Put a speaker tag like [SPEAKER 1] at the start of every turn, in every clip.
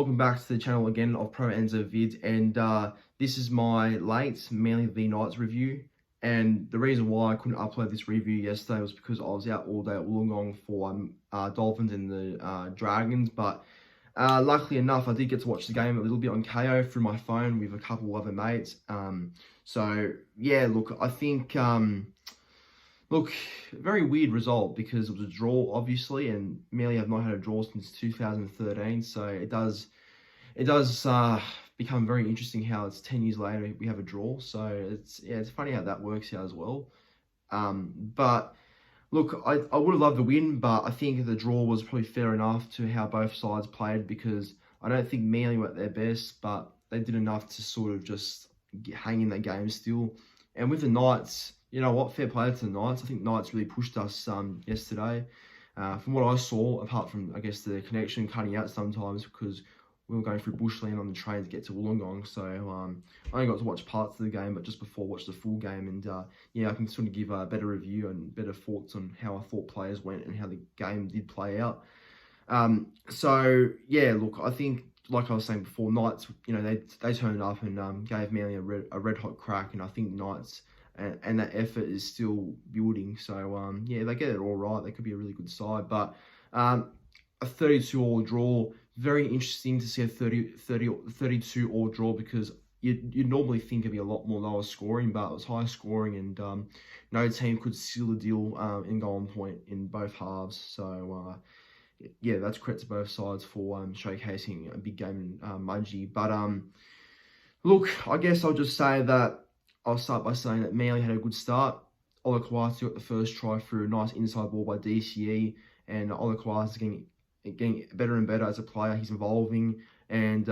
[SPEAKER 1] welcome back to the channel again of Pro Enzo Vid, and this is my late Manly v Knights review. And the reason why I couldn't upload this review yesterday was because I was out all day at Warringah for Dolphins and the Dragons. But luckily enough, I did get to watch the game a little bit on KO through my phone with a couple of other mates. So yeah, look, I think very weird result because it was a draw, obviously, and Manly have not had a draw since 2013. So it does become very interesting how it's 10 years later we have a draw. So it's funny how that works out as well. But look, I would have loved to win, but I think the draw was probably fair enough to how both sides played, because I don't think Manly were at their best, but they did enough to sort of just hang in that game still. And with the Knights, you know what, fair play to the Knights. I think Knights really pushed us yesterday. From what I saw, apart from, I guess, the connection cutting out sometimes because we were going through bushland on the train to get to Wollongong. So I only got to watch parts of the game, but just before I watched the full game. And yeah, I can sort of give a better review and better thoughts on how I thought players went and how the game did play out. So yeah, look, I think, like I was saying before, Knights, you know, they turned up and gave Manly a red hot crack, and I think Knights and that effort is still building. So yeah, they get it all right. They could be a really good side, but a 32-all draw, very interesting to see a 32-all draw, because you'd normally think it'd be a lot more lower scoring, but it was high scoring, and no team could seal the deal and go on point in both halves. So yeah, that's credit to both sides for showcasing a big game in MUDGEE. But look, I guess I'll just say that I'll start by saying that Manly had a good start. Ola Kawatu got the first try through a nice inside ball by DCE, and Ola Kawatu is getting better and better as a player. He's evolving, and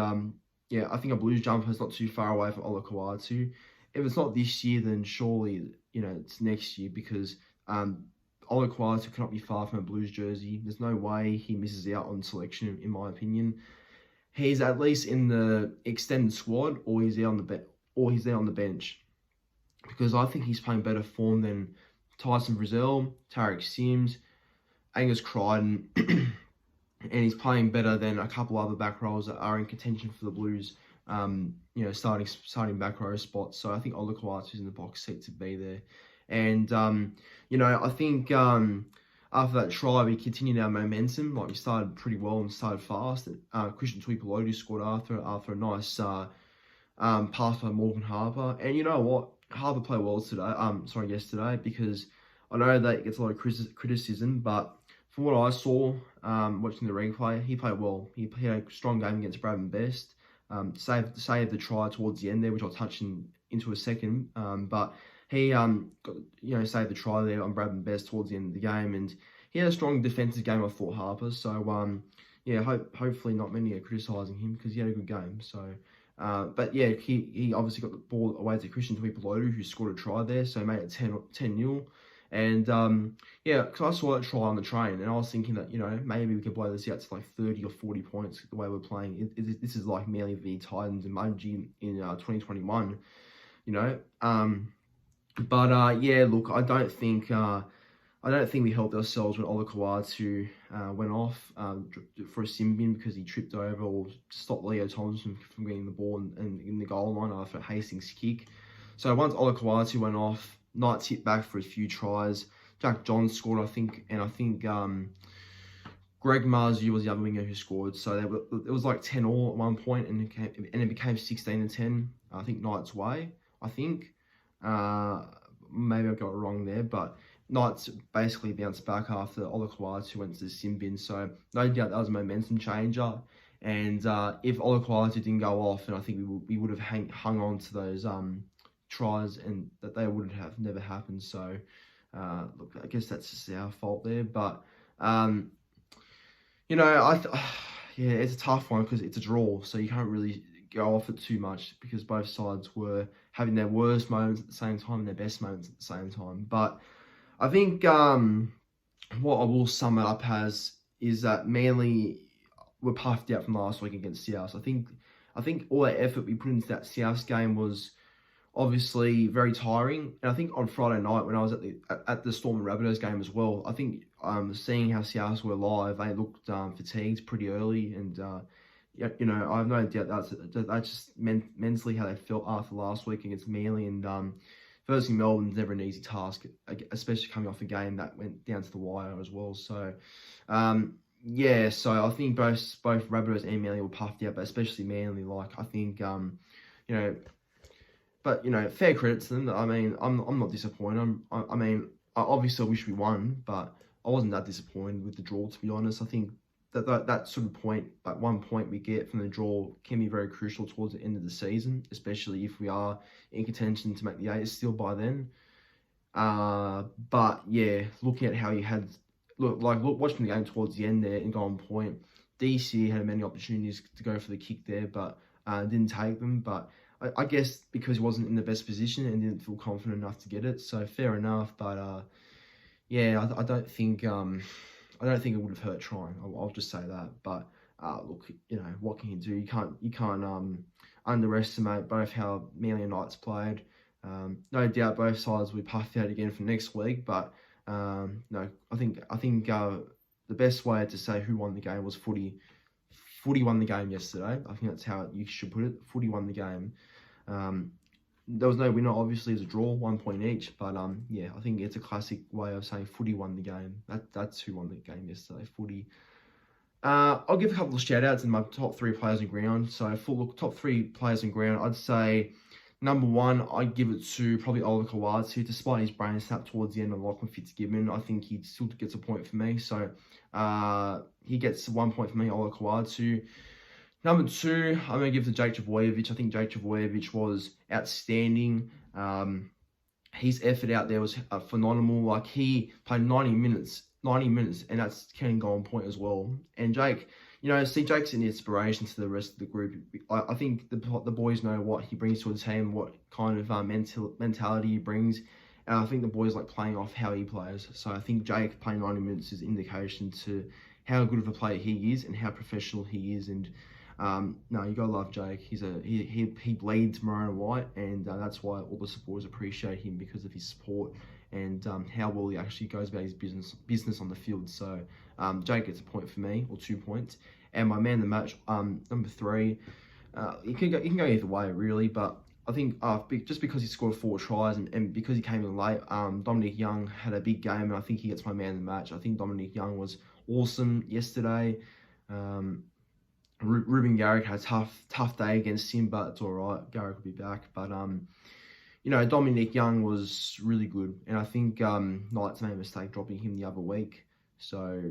[SPEAKER 1] yeah, I think a Blues jumper is not too far away from Ola Kawatu. If it's not this year, then surely, you know, it's next year, because Ola Kawatu cannot be far from a Blues jersey. There's no way he misses out on selection, in my opinion. He's at least in the extended squad, or he's there on the bench, because I think he's playing better form than Tyson Frizzell, Tarek Sims, Angus Crichton, and he's playing better than a couple other back rows that are in contention for the Blues, you know, starting back row spots. So I think Ola Kawatu's in the box seat to be there. And, you know, I think after that try, we continued our momentum. Like, we started pretty well and started fast. Christian Tuipulotu scored after a nice pass by Morgan Harper. And you know what? Harper played well yesterday, because I know that it gets a lot of criticism, but from what I saw watching the replay, he played well. He had a strong game against Bradman Best. Saved the try towards the end there, which I'll touch into a second. But he saved the try there on Bradman Best towards the end of the game, and he had a strong defensive game, I thought, Harper. So yeah, hopefully not many are criticising him, because he had a good game. So but yeah, he obviously got the ball away to Christian Tuipulotu, who scored a try there, so he made it 10-0. And yeah, because I saw that try on the train, and I was thinking that, you know, maybe we could blow this out to like 30 or 40 points the way we're playing. This is like Manly v Titans and MUDGEE in 2021, you know. But yeah, look, I don't think we helped ourselves when Ola Kawatu went off for a sin bin, because he tripped over or stopped Leo Thompson from getting the ball in the goal line after a Hastings kick. So once Ola Kawatu went off, Knights hit back for a few tries. Jack Johns scored, I think, and I think Greg Marzu was the other winger who scored. So it was like 10-all at one point, and it became 16-10. I think Knights' way. I think maybe I got it wrong there, but Knights basically bounced back after Ola Kawatu went to the sin bin. So no doubt that was a momentum changer. And if Ola Kawatu didn't go off, and I think we would have hung on to those tries, and that they would have never happened. So look, I guess that's just our fault there. But you know, yeah, it's a tough one, because it's a draw, so you can't really go off it too much, because both sides were having their worst moments at the same time and their best moments at the same time. But I think what I will sum it up as is that Manly were puffed out from last week against South. I think all that effort we put into that South game was obviously very tiring. And I think on Friday night, when I was at the Storm and Rabbitohs game as well, I think seeing how South were live, they looked fatigued pretty early, and you know, I have no doubt that's just mentally how they felt after last week against Manly. And versing Melbourne's never an easy task, especially coming off a game that went down to the wire as well. So, yeah, so I think both Rabbitohs and Manly were puffed out, but especially Manly. Like, I think, you know, but you know, fair credit to them. I mean, I'm not disappointed. I mean, I obviously wish we won, but I wasn't that disappointed with the draw, to be honest. I think that sort of point, that 1 point we get from the draw, can be very crucial towards the end of the season, especially if we are in contention to make the eight still by then. But yeah, looking at how you had watching the game towards the end there and go on point, DC had many opportunities to go for the kick there, but didn't take them. But I guess because he wasn't in the best position and didn't feel confident enough to get it, so fair enough. But yeah, I don't think it would have hurt trying. I'll just say that. But look, you know, what can you do? You can't underestimate both how Manly and Knights played. No doubt both sides will be puffed out again for next week. But no, I think the best way to say who won the game was footy. Footy won the game yesterday. I think that's how you should put it. Footy won the game. There was no winner, obviously, as a draw, 1 point each. But yeah, I think it's a classic way of saying footy won the game. That's who won the game yesterday, footy. I'll give a couple of shout outs in my top 3 players on ground. So top 3 players on ground, I'd say number 1, I'd give it to probably Oliver Kawatsu. Despite his brain snap towards the end of Lachlan Fitzgibbon, I think he still gets a point for me. So he gets 1 point for me, Oliver Kawatsu. Number 2, I'm going to give to Jake Trbojevic. I think Jake Trbojevic was outstanding. His effort out there was phenomenal. Like, he played 90 minutes, and that's counting goal on point as well. And Jake, you know, Jake's an inspiration to the rest of the group. I think the boys know what he brings to the team, what kind of mentality he brings. And I think the boys like playing off how he plays. So I think Jake playing 90 minutes is an indication to how good of a player he is and how professional he is. And no, you gotta love Jake. He bleeds maroon and white, and that's why all the supporters appreciate him, because of his support and how well he actually goes about his business on the field. So Jake gets a point for me, or 2 points. And my man of the match, number 3, he can go either way really, but I think just because he scored 4 tries and because he came in late, Dominic Young had a big game, and I think he gets my man of the match. I think Dominic Young was awesome yesterday. Ruben Garrick had a tough day against him, but it's all right. Garrick will be back. But you know, Dominic Young was really good, and I think Knights made a mistake dropping him the other week. So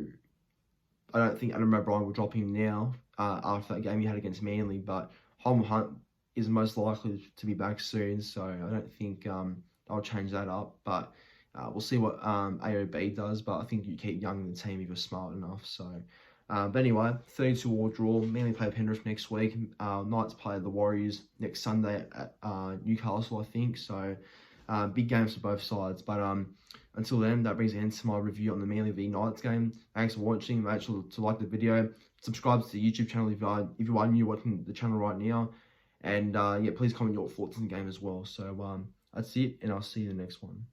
[SPEAKER 1] I don't think Adam O'Brien will drop him now after that game he had against Manly. But Holm Hunt is most likely to be back soon, so I don't think I'll change that up. But we'll see what AOB does. But I think you keep Young in the team if you're smart enough. So. But anyway, 32-all draw. Manly play Penrith next week. Knights play the Warriors next Sunday at Newcastle, I think. So, big games for both sides. But until then, that brings an end to my review on the Manly v Knights game. Thanks for watching. Make sure to like the video. Subscribe to the YouTube channel if you are new watching the channel right now. And yeah, please comment your thoughts on the game as well. So, that's it, and I'll see you in the next one.